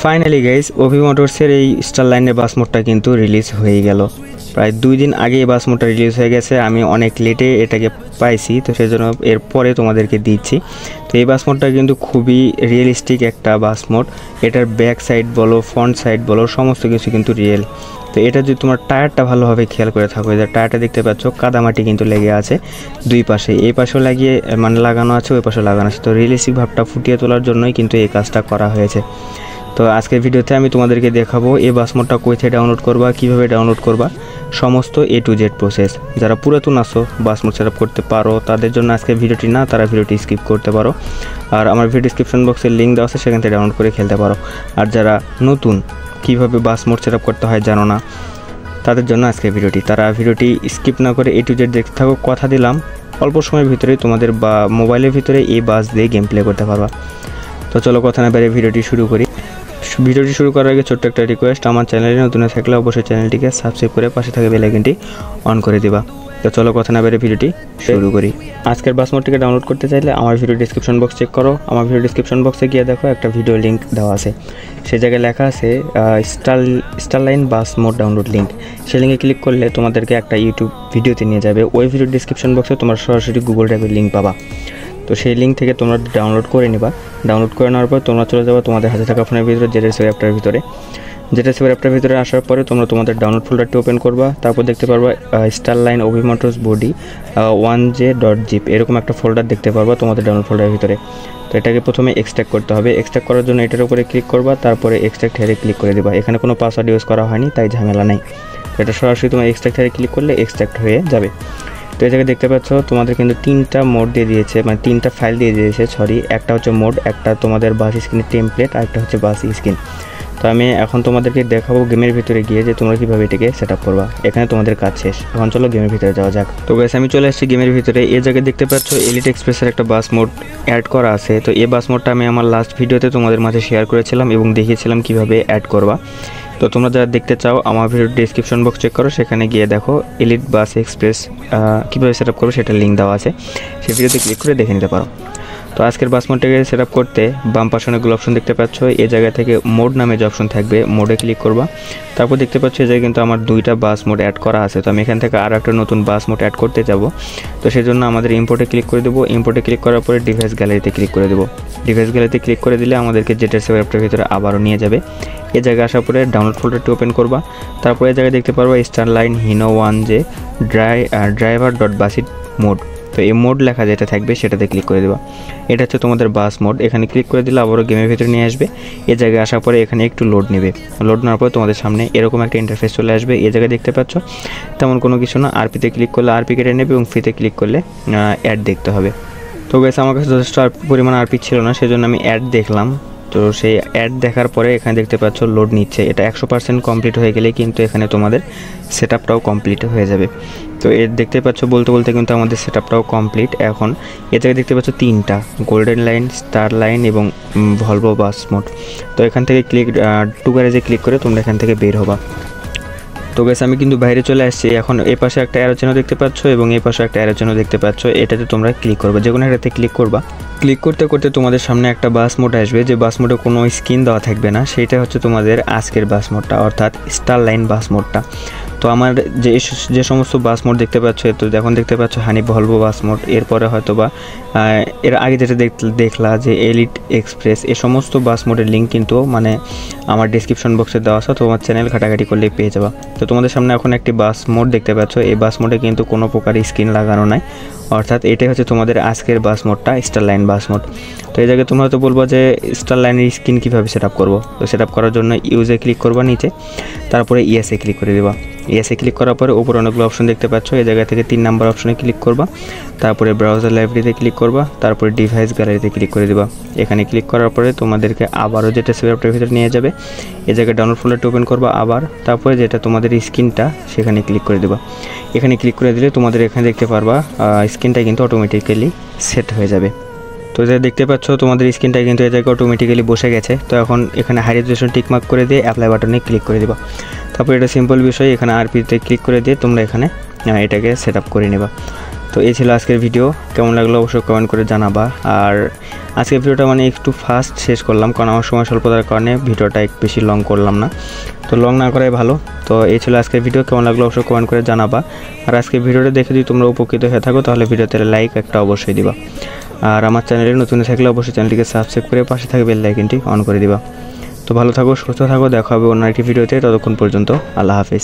Finally guys অভি মোটরসের এই star লাইনের বাস মোডটা কিন্তু রিলিজ হয়ে গেল। প্রায় 2 দিন আগে এই বাস মোডটা রিলিজ হয়ে গেছে। আমি অনেক লেটে এটাকে পাইছি, তো সেজন্য এরপরে তোমাদেরকে দিচ্ছি। তো এই বাস মোডটা কিন্তু খুবই রিয়েলিস্টিক একটা বাস মোড। এটার ব্যাক সাইড বলো, ফ্রন্ট সাইড বলো, সমস্ত কিছু কিন্তু রিয়েল। তো এটা যদি তোমার টায়ারটা ভালোভাবে খেয়াল করে থাকো, যে টায়ারটা দেখতে পাচ্ছ কাদামাটি কিন্তু লেগে আছে দুই পাশে, এই পাশেও লাগিয়ে মানে লাগানো আছে, ওই পাশেও লাগানো আছে। তো রিয়েলিস্টিক ভাবটা ফুটিয়ে তোলার জন্যই কিন্তু এই কাজটা করা হয়েছে। তো আজকের ভিডিওতে আমি তোমাদেরকে দেখাবো এই বাস মোডটা কই থেকে ডাউনলোড করবা, কিভাবে ডাউনলোড করবা, সমস্ত A to Z প্রসেস। যারা পুরাতন আসো বাস মোড সেটআপ করতে পারো তাদের জন্য আজকের ভিডিওটি না, তারা ভিডিওটি স্কিপ করতে পারো। আর আমার ভিডিও ডেসক্রিপশন বক্সে লিঙ্ক দেওয়া আছে, সেখান থেকে ডাউনলোড করে খেলতে পারো। আর যারা নতুন কিভাবে বাস মোড সেটআপ করতে হয় জানো না, তাদের জন্য আজকের ভিডিওটি, তারা ভিডিওটি স্কিপ না করে A to Z দেখতে থাকো। কথা দিলাম অল্প সময়ের ভিতরেই তোমাদের বা মোবাইলের ভিতরে এই বাস দিয়ে গেম প্লে করতে পারবা। তো চলো কথা না বাইরে ভিডিওটি শুরু করি। ভিডিওটি শুরু করার আগে ছোট্ট একটা রিকোয়েস্ট, আমার চ্যানেলে নতুন থাকলে অবশ্যই চ্যানেলটিকে সাবস্ক্রাইব করে পাশে থাকা বেল আইকনটি অন করে দিবা। তো চলো কথা না বাইরে ভিডিওটি শুরু করি। আজকের বাস মোডটিকে ডাউনলোড করতে চাইলে আমার ভিডিও ডেসক্রিপশন বক্স চেক করো। আমার ভিডিও ডেসক্রিপশন বক্সে গিয়ে দেখো একটা ভিডিও লিঙ্ক দেওয়া আছে, সেই জায়গায় লেখা আছে স্টারলাইন বাস মোড ডাউনলোড লিঙ্ক। সেই লিঙ্কে ক্লিক করলে তোমাদেরকে একটা ইউটিউব ভিডিওতে নিয়ে যাবে। ওই ভিডিও ডেসক্রিপশন বক্সে তোমরা সরাসরি গুগল ড্রাইভের লিঙ্ক পাবা। তো সেই লিঙ্ক থেকে তোমরা ডাউনলোড করে নিবা। ডাউনলোড করে নেওয়ার পর তোমরা চলে যাবে তোমাদের হাতে থাকা ফোনের ভিতরে জেটাসি অ্যাপটার ভিতরে। জেটাসি অ্যাপটার ভিতরে আসার পরে তোমরা তোমাদের ডাউনলোড ফোল্ডারটি ওপেন করবা। তারপর দেখতে পারবা স্টারলাইন অভি মোটরস বডি 1j.zip এরকম একটা ফোল্ডার দেখতে পারবা তোমাদের ডাউনলোড ফোল্ডারের ভিতরে। তো এটাকে প্রথমে এক্সট্রাক্ট করতে হবে। এক্সট্রাক্ট করার জন্য এটার উপরে ক্লিক করবা, তারপরে এক্সট্রাক্ট হেয়ারে ক্লিক করে দিবা। এখানে কোনো পাসওয়ার্ড ইউজ করা হয়নি, তাই ঝামেলা নেই। এটা সরাসরি তোমার এক্সট্রাক্ট হেয়ারে ক্লিক করলে এক্সট্রাক্ট হয়ে যাবে। তো এই জায়গায় দেখতে পাচ্ছ তোমাদের কিন্তু 3টা মোড দিয়ে দিয়েছে, মানে 3টা ফাইল দিয়ে দিয়েছে, সরি। একটা হচ্ছে মোড, একটা তোমাদের বাস স্ক্রিনের টেমপ্লেট, আর একটা হচ্ছে বাস স্ক্রিন। তো আমি এখন তোমাদেরকে দেখাবো গেমের ভিতরে গিয়ে যে তোমরা কীভাবে এটাকে সেট আপ করবা। এখানে তোমাদের কাজ শেষ, এখন চলো গেমের ভিতরে যাওয়া যাক। তো গাইস আমি চলে আসছি গেমের ভিতরে। এই জায়গায় দেখতে পাচ্ছ এলিট এক্সপ্রেসের একটা বাস মোড অ্যাড করা আছে। তো এই বাস মোডটা আমি আমার লাস্ট ভিডিওতে তোমাদের মাঝে শেয়ার করেছিলাম এবং দেখিয়েছিলাম কীভাবে অ্যাড করবা। তো তোমরা যারা দেখতে চাও আমার ভিডিও ডেসক্রিপশন বক্স চেক করো, সেখানে গিয়ে দেখো এলিট বাস এক্সপ্রেস কীভাবে সেট আপ করবো সেটা লিঙ্ক দেওয়া আছে, সেই ভিডিওতে ক্লিক করে দেখে নিতে পারো। তো আজকের বাস মোডটাকে সেট আপ করতে বাম পাশে অনেকগুলো অপশন দেখতে পাচ্ছ। এই জায়গা থেকে মোড নামে যে অপশন থাকবে, মোডে ক্লিক করবা। তারপর দেখতে পাচ্ছ এই জায়গায় কিন্তু আমার 2টা বাস মোড অ্যাড করা আছে। তো আমি এখান থেকে আরও একটা নতুন বাস মোড অ্যাড করতে যাব। তো সেই জন্য আমাদের ইম্পোর্টে ক্লিক করে দেবো। ইম্পোর্টে ক্লিক করার পরে ডিভাইস গ্যালারিতে ক্লিক করে দেবো। ডিভাইস গ্যালারিতে ক্লিক করে দিলে আমাদেরকে জেটাসি অ্যাপটার ভিতরে আবারও নিয়ে যাবে। এই জায়গায় আসার পরে ডাউনলোড ফোল্ডারটি ওপেন করবা। তারপরে এই জায়গায় দেখতে পারবা Starline Hino 1j driver.basit mode. তো এই মোড লেখা যেটা থাকবে সেটাতে ক্লিক করে দেবা। এটা হচ্ছে তোমাদের বাস মোড। এখানে ক্লিক করে দিলে আবারও গেমের ভিতরে নিয়ে আসবে। এই জায়গায় আসার পরে এখানে একটু লোড নেবে। লোড নেওয়ার পরে তোমাদের সামনে এরকম একটা ইন্টারফেস চলে আসবে। এই জায়গায় দেখতে পাচ্ছ তেমন কোনো কিছু না। আরপিতে ক্লিক করলে আরপি কেটে নেবে এবং ফ্রিতে ক্লিক করলে অ্যাড দেখতে হবে। তো গাইস আমার কাছে যথেষ্ট পরিমাণ আরপি ছিল না, সেজন্য আমি অ্যাড দেখলাম। তো সেই অ্যাড দেখার পরে এখানে দেখতে পাচ্ছ লোড নিচ্ছে। এটা 100% কমপ্লিট হয়ে গেলে কিন্তু এখানে তোমাদের সেট আপটাও কমপ্লিট হয়ে যাবে। তো এর দেখতে পাচ্ছ বলতে বলতে কিন্তু আমাদের সেট আপটাও কমপ্লিট। এখন এ জায়গায় দেখতে পাচ্ছ 3টা গোল্ডেন লাইন, স্টার লাইন এবং ভলভো বাস মোড। তো এখান থেকে ক্লিক টু গ্যারেজে ক্লিক করে তোমরা এখান থেকে বের হবা। তো গাইস আমি কিন্তু বাইরে চলে আসছি। এখন এই পাশে একটা অ্যারো চিহ্ন দেখতে পাচ্ছ এবং এই পাশে একটা অ্যারো চিহ্ন দেখতে পাচ্ছ, এটাতে তোমরা ক্লিক করবে। যে কোনো একটাতে ক্লিক করবা। ক্লিক করতে করতে তোমাদের সামনে একটা বাস মোড আসবে, যে বাস মোডে কোনো স্ক্রিন দেওয়া থাকবে না। সেইটা হচ্ছে তোমাদের আজকের বাস মোডটা, অর্থাৎ স্টারলাইন বাস মোডটা। তো আমার যে সমস্ত বাস মোড দেখতে পাচ্ছ, তো এখন দেখতে পাচ্ছ হানি ভলভো বাস মোড, এরপরে হয়তো বা এর আগে যেটা দেখলা যে এলিট এক্সপ্রেস, এই সমস্ত বাস মোডের লিঙ্ক কিন্তু মানে আমার ডিসক্রিপশন বক্সে দেওয়া আছে, তোমার চ্যানেল ঘাটাঘাটি করলে পেয়ে যাবা। তো তোমাদের সামনে এখন একটি বাস মোড দেখতে পাচ্ছ। এই বাস মোডে কিন্তু কোনো প্রকার স্ক্রিন লাগানো নাই, অর্থাৎ এটাই হচ্ছে তোমাদের আজকের বাস মোডটা, স্টারলাইন বাস মোড। তো এই জায়গায় তোমরা হয়তো বলবো যে স্টারলাইনের স্ক্রিন কীভাবে সেট আপ করবো। তো সেট আপ করার জন্য ইউজে ক্লিক করবা নিচে, তারপরে ইএসএ ক্লিক করে দেবা। ইএসএ ক্লিক করার পরে উপরে অনেকগুলো অপশন দেখতে পাচ্ছ। এই জায়গা থেকে 3 নাম্বার অপশনে ক্লিক করবা, তারপরে ব্রাউজার লাইব্রেরিতে ক্লিক করবা, তারপরে ডিভাইস গ্যালারিতে ক্লিক করে দেবা। এখানে ক্লিক করার পরে তোমাদেরকে আবারও যেটা সেভটার ভিতরে নিয়ে যাবে। এই জায়গায় ডাউনলোড ফোল্ডারটি ওপেন করবা আবার, তারপরে যেটা তোমাদের স্ক্রিনটা সেখানে ক্লিক করে দেবা। এখানে ক্লিক করে দিলে তোমাদের এখানে দেখতে পারবা স্ক্রিনটা কিন্তু অটোমেটিক্যালি সেট হয়ে যাবে। তো যা দেখতে পাচ্ছ তোমাদের স্ক্রিনটা কিন্তু এই জায়গায় অটোমেটিক্যালি বসে গেছে। তো এখন এখানে হাই রেজোলিউশন টিকমার্ক করে দিয়ে অ্যাপ্লাই বাটনে ক্লিক করে দেবা। তারপর এটা সিম্পল বিষয়, এখানে আরপিতে ক্লিক করে দিয়ে তোমরা এখানে এটাকে সেট আপ করে নেবা। তো এই ছিল আজকের ভিডিও, কেমন লাগলো অবশ্যই কমেন্ট করে জানাবা। আর আজকের ভিডিওটা মানে একটু ফাস্ট শেষ করলাম, কারণ আমার সময় স্বল্পতার কারণে ভিডিওটা একটু বেশি লং করলাম না, তো লং না করাই ভালো। তো এই ছিল আজকের ভিডিও, কেমন লাগলো অবশ্যই কমেন্ট করে জানাবা। আর আজকের ভিডিওটা দেখে যদি তোমরা উপকৃত হয়ে থাকো তাহলে ভিডিওতে লাইক একটা অবশ্যই দিবা। আর আমার চ্যানেলে নতুন থাকলে অবশ্যই চ্যানেলটিকে সাবস্ক্রাইব করে পাশে থাকা বেল আইকনটি অন করে দিবা। তো ভালো থাকো, সুস্থ থাকো, দেখা হবে অন্য একটি ভিডিওতে, ততক্ষণ পর্যন্ত আল্লাহ হাফেজ।